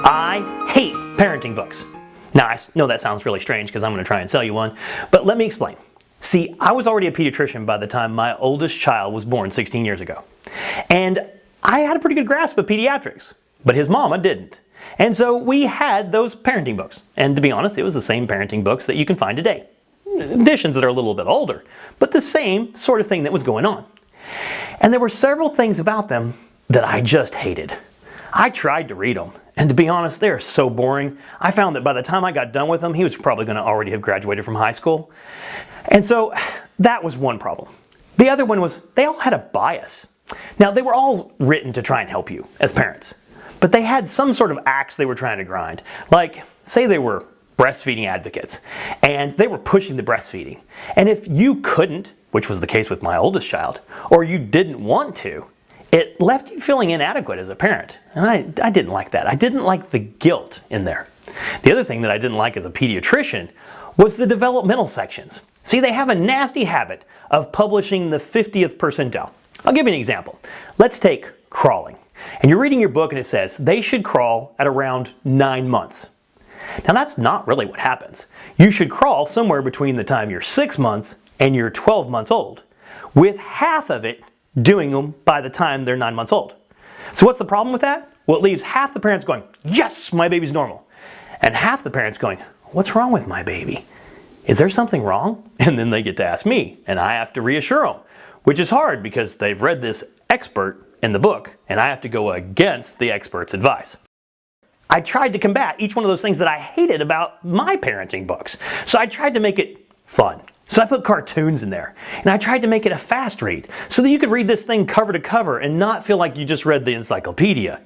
I hate parenting books. Now, I know that sounds really strange because I'm going to try and sell you one, but let me explain. See, I was already a pediatrician by the time my oldest child was born 16 years ago. And I had a pretty good grasp of pediatrics, but his mama didn't. And so we had those parenting books. And to be honest, it was the same parenting books that you can find today. Editions that are a little bit older, but the same sort of thing that was going on. And there were several things about them that I just hated. I tried to read them, and to be honest, they're so boring. I found that by the time I got done with them, he was probably going to already have graduated from high school. And so that was one problem. The other one was they all had a bias. Now, they were all written to try and help you as parents, but they had some sort of axe they were trying to grind. Like, say they were breastfeeding advocates, and they were pushing the breastfeeding. And if you couldn't, which was the case with my oldest child, or you didn't want to, it left you feeling inadequate as a parent. And I didn't like that. I didn't like the guilt in there. The other thing that I didn't like as a pediatrician was the developmental sections. See, they have a nasty habit of publishing the 50th percentile. I'll give you an example. Let's take crawling. And you're reading your book and it says they should crawl at around 9 months. Now that's not really what happens. You should crawl somewhere between the time you're 6 months and you're 12 months old, with half of it doing them by the time they're 9 months old. So what's the problem with that? Well, it leaves half the parents going, yes, my baby's normal. And half the parents going, what's wrong with my baby? Is there something wrong? And then they get to ask me, and I have to reassure them, which is hard because they've read this expert in the book, and I have to go against the expert's advice. I tried to combat each one of those things that I hated about my parenting books. So I tried to make it fun. So I put cartoons in there, and I tried to make it a fast read so that you could read this thing cover to cover and not feel like you just read the encyclopedia.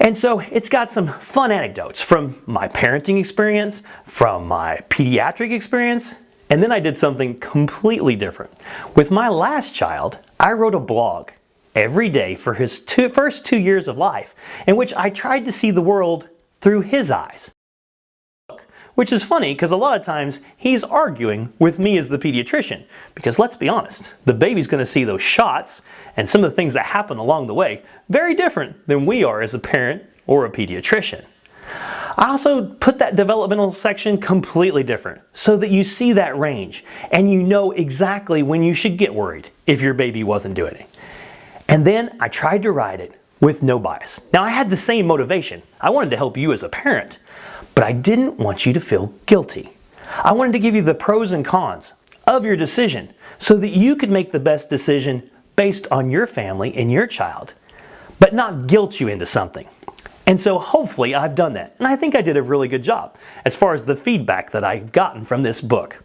And so it's got some fun anecdotes from my parenting experience, from my pediatric experience, and then I did something completely different. With my last child, I wrote a blog every day for his first 2 years of life, in which I tried to see the world through his eyes. Which is funny because a lot of times he's arguing with me as the pediatrician. Because let's be honest, the baby's going to see those shots and some of the things that happen along the way very different than we are as a parent or a pediatrician. I also put that developmental section completely different so that you see that range and you know exactly when you should get worried if your baby wasn't doing it. And then I tried to write it with no bias. Now I had the same motivation. I wanted to help you as a parent, but I didn't want you to feel guilty. I wanted to give you the pros and cons of your decision so that you could make the best decision based on your family and your child, but not guilt you into something. And so hopefully I've done that. And I think I did a really good job as far as the feedback that I've gotten from this book.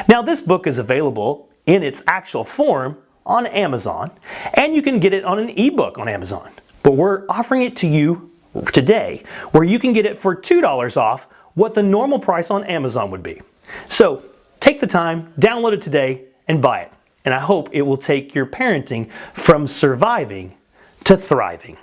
Now this book is available in its actual form on Amazon, and you can get it on an ebook on Amazon. But we're offering it to you today where you can get it for $2 off what the normal price on Amazon would be. So take the time, download it today, and buy it. And I hope it will take your parenting from surviving to thriving.